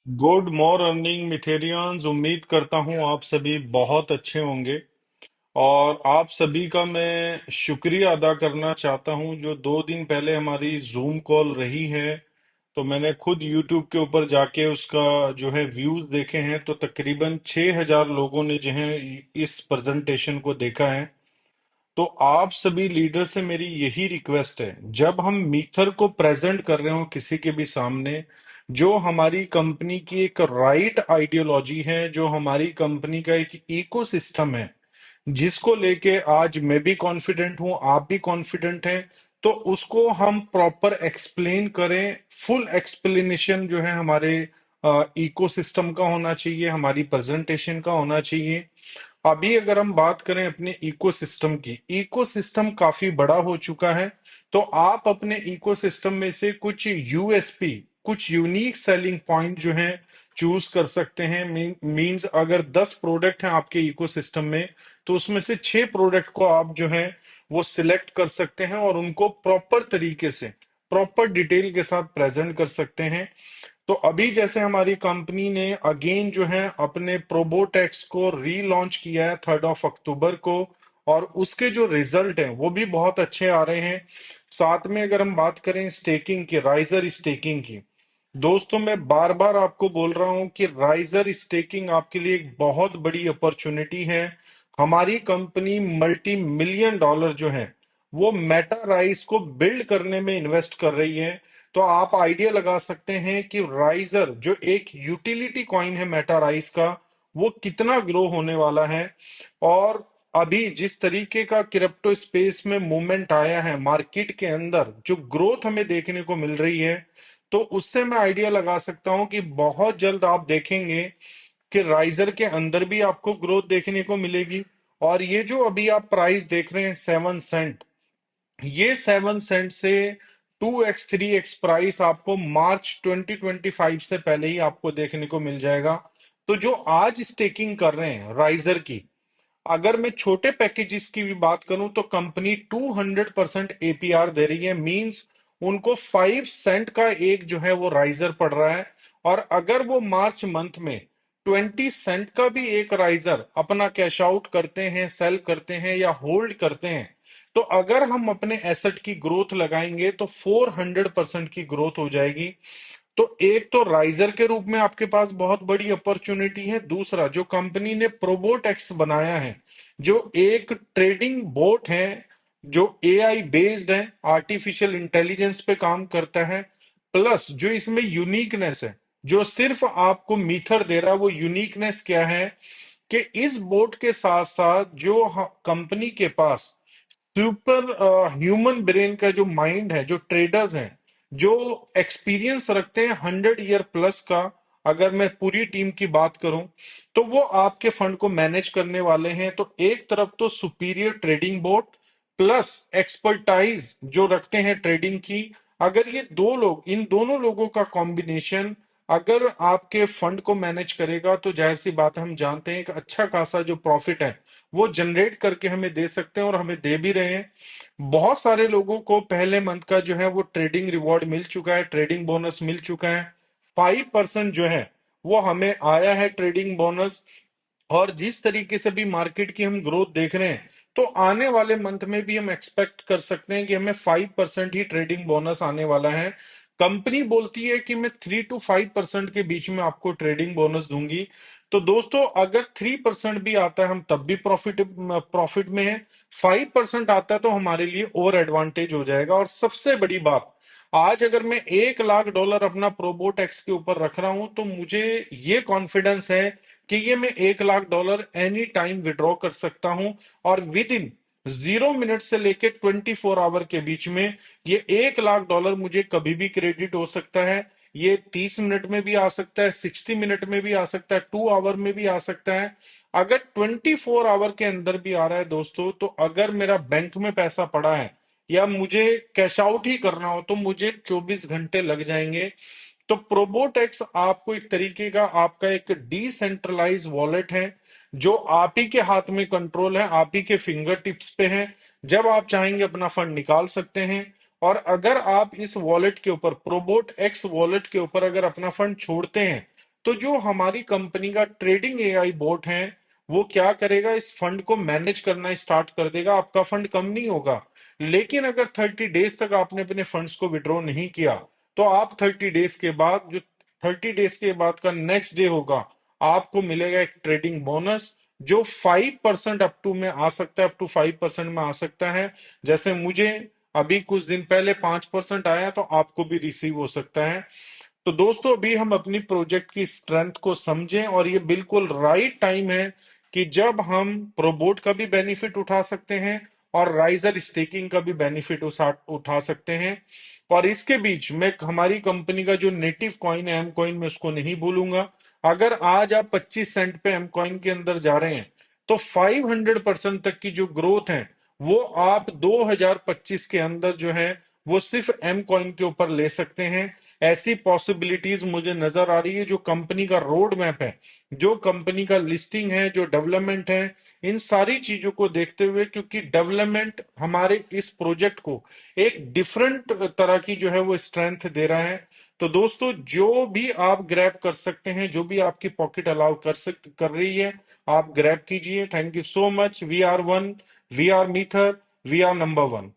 Good morning मिथेरियंस। उम्मीद करता हूँ आप सभी बहुत अच्छे होंगे। और आप सभी का मैं शुक्रिया अदा करना चाहता हूँ। जो 2 दिन पहले हमारी जूम कॉल रही है, तो मैंने खुद यूट्यूब के ऊपर जाके उसका जो है व्यूज देखे हैं, तो तकरीबन 6,000 लोगों ने जो है इस प्रेजेंटेशन को देखा है। तो आप सभी लीडर से मेरी यही रिक्वेस्ट है, जब हम मीथर को प्रेजेंट कर रहे हो किसी के भी सामने, जो हमारी कंपनी की एक राइट आइडियोलॉजी है, जो हमारी कंपनी का एक इकोसिस्टम है, जिसको लेके आज मैं भी कॉन्फिडेंट हूं, आप भी कॉन्फिडेंट हैं, तो उसको हम प्रॉपर एक्सप्लेन करें। फुल एक्सप्लेनेशन जो है हमारे इकोसिस्टम का होना चाहिए, हमारी प्रेजेंटेशन का होना चाहिए। अभी अगर हम बात करें अपने इकोसिस्टम की, इकोसिस्टम काफी बड़ा हो चुका है। तो आप अपने इकोसिस्टम में से कुछ यूएसपी, कुछ यूनिक सेलिंग पॉइंट जो है चूज कर सकते हैं। मींस अगर 10 प्रोडक्ट हैं आपके इकोसिस्टम में, तो उसमें से 6 प्रोडक्ट को आप जो है वो सिलेक्ट कर सकते हैं और उनको प्रॉपर तरीके से, प्रॉपर डिटेल के साथ प्रेजेंट कर सकते हैं। तो अभी जैसे हमारी कंपनी ने अगेन जो है अपने प्रोबोटेक्स को रीलॉन्च किया है 3 अक्टूबर को, और उसके जो रिजल्ट हैं वो भी बहुत अच्छे आ रहे हैं। साथ में अगर हम बात करें स्टेकिंग की, राइजर स्टेकिंग की, दोस्तों मैं बार बार आपको बोल रहा हूं कि राइजर स्टेकिंग आपके लिए एक बहुत बड़ी अपॉर्चुनिटी है। हमारी कंपनी मल्टी मिलियन डॉलर जो है वो मेटा राइज को बिल्ड करने में इन्वेस्ट कर रही है। तो आप आइडिया लगा सकते हैं कि राइजर जो एक यूटिलिटी कॉइन है मेटा राइज का, वो कितना ग्रो होने वाला है। और अभी जिस तरीके का क्रिप्टो स्पेस में मूवमेंट आया है मार्केट के अंदर, जो ग्रोथ हमें देखने को मिल रही है, तो उससे मैं आइडिया लगा सकता हूं कि बहुत जल्द आप देखेंगे कि राइजर के अंदर भी आपको ग्रोथ देखने को मिलेगी। और ये जो अभी आप प्राइस देख रहे हैं 7 सेंट, ये 7 सेंट से 2x 3x प्राइस आपको मार्च 2025 से पहले ही आपको देखने को मिल जाएगा। तो जो आज स्टेकिंग कर रहे हैं राइजर की, अगर मैं छोटे पैकेजेस की भी बात करूं, तो कंपनी 200% एपीआर दे रही है। मींस उनको 5 सेंट का एक जो है वो राइजर पड़ रहा है। और अगर वो मार्च मंथ में 20 सेंट का भी एक राइजर अपना कैश आउट करते हैं, सेल करते हैं या होल्ड करते हैं, तो अगर हम अपने एसेट की ग्रोथ लगाएंगे तो 400% की ग्रोथ हो जाएगी। तो एक तो राइजर के रूप में आपके पास बहुत बड़ी अपॉर्चुनिटी है। दूसरा, जो कंपनी ने प्रोबोट एक्स बनाया है, जो एक ट्रेडिंग बोट है, जो एआई बेस्ड है, आर्टिफिशियल इंटेलिजेंस पे काम करता है, प्लस जो इसमें यूनिकनेस है, जो सिर्फ आपको मीथर दे रहा है, वो यूनिकनेस क्या है कि इस बोट के साथ साथ जो कंपनी के पास सुपर ह्यूमन ब्रेन का जो माइंड है, जो ट्रेडर्स हैं, जो एक्सपीरियंस रखते हैं 100 ईयर प्लस का, अगर मैं पूरी टीम की बात करूं, तो वो आपके फंड को मैनेज करने वाले हैं। तो एक तरफ तो superior trading board plus expertise जो रखते हैं ट्रेडिंग की, अगर ये दो लोग, इन दोनों लोगों का कॉम्बिनेशन अगर आपके फंड को मैनेज करेगा, तो जाहिर सी बात है, हम जानते हैं एक अच्छा खासा जो प्रॉफिट है वो जनरेट करके हमें दे सकते हैं, और हमें दे भी रहे हैं। बहुत सारे लोगों को पहले मंथ का जो है वो ट्रेडिंग रिवॉर्ड मिल चुका है, ट्रेडिंग बोनस मिल चुका है। 5% जो है वो हमें आया है ट्रेडिंग बोनस। और जिस तरीके से भी मार्केट की हम ग्रोथ देख रहे हैं, तो आने वाले मंथ में भी हम एक्सपेक्ट कर सकते हैं कि हमें 5% ही ट्रेडिंग बोनस आने वाला है। कंपनी बोलती है कि मैं 3 to 5% के बीच में आपको ट्रेडिंग बोनस दूंगी। तो दोस्तों, अगर 3% भी आता है हम तब भी प्रॉफिट प्रॉफिट में है। 5% आता है तो हमारे लिए और एडवांटेज हो जाएगा। और सबसे बड़ी बात, आज अगर मैं 1 लाख डॉलर अपना प्रोबोटेक्स के ऊपर रख रहा हूं, तो मुझे ये कॉन्फिडेंस है कि ये मैं 1 lakh dollar any time withdraw कर सकता हूं। और विद इन 0 मिनट से लेके 24 आवर के बीच में ये 1 लाख डॉलर मुझे कभी भी क्रेडिट हो सकता है। ये 30 मिनट में भी आ सकता है, 60 मिनट में भी आ सकता है, 2 आवर में भी आ सकता है। अगर 24 आवर के अंदर भी आ रहा है दोस्तों, तो अगर मेरा बैंक में पैसा पड़ा है या मुझे कैश आउट ही करना हो, तो मुझे 24 घंटे लग जाएंगे। तो प्रोबोटेक्स आपको एक तरीके का आपका एक डिसेंट्रलाइज वॉलेट है, जो आप ही के हाथ में कंट्रोल है, आप ही के फिंगर टिप्स पे है। जब आप चाहेंगे अपना फंड निकाल सकते हैं। और अगर आप इस वॉलेट के ऊपर, प्रोबोट एक्स वॉलेट के ऊपर अगर अपना फंड छोड़ते हैं, तो जो हमारी कंपनी का ट्रेडिंग एआई बोट है वो क्या करेगा, इस फंड को मैनेज करना स्टार्ट कर देगा। आपका फंड कम नहीं होगा, लेकिन अगर 30 डेज तक आपने अपने फंड्स को विड्रॉ नहीं किया तो आप 30 डेज के बाद, जो 30 डेज के बाद का नेक्स्ट डे होगा, आपको मिलेगा एक ट्रेडिंग बोनस जो 5% अप टू में आ सकता है, अप टू 5% में आ सकता है। जैसे मुझे अभी कुछ दिन पहले 5% आया, तो आपको भी रिसीव हो सकता है। तो दोस्तों अभी हम अपनी प्रोजेक्ट की स्ट्रेंथ को समझें, और ये बिल्कुल राइट टाइम है कि जब हम प्रोबोट का भी बेनिफिट उठा सकते हैं और राइजर स्टेकिंग का भी बेनिफिट उठा सकते हैं। और इसके बीच में हमारी कंपनी का जो नेटिव कॉइन है एम कॉइन, में उसको नहीं भूलूंगा। अगर आज आप 25 सेंट पे एम कॉइन के अंदर जा रहे हैं तो 500% तक की जो ग्रोथ है वो आप 2025 के अंदर जो है वो सिर्फ एम कॉइन के ऊपर ले सकते हैं। ऐसी पॉसिबिलिटीज मुझे नजर आ रही है। जो कंपनी का रोड मैप है, जो कंपनी का लिस्टिंग है, जो डेवलपमेंट है, इन सारी चीजों को देखते हुए, क्योंकि डेवलपमेंट हमारे इस प्रोजेक्ट को एक डिफरेंट तरह की जो है वो स्ट्रेंथ दे रहा है। तो दोस्तों जो भी आप ग्रैब कर सकते हैं, जो भी आपकी पॉकेट अलाउ कर रही है, आप ग्रैब कीजिए। Thank you so much. We are one, we are मीथर, वी आर नंबर वन।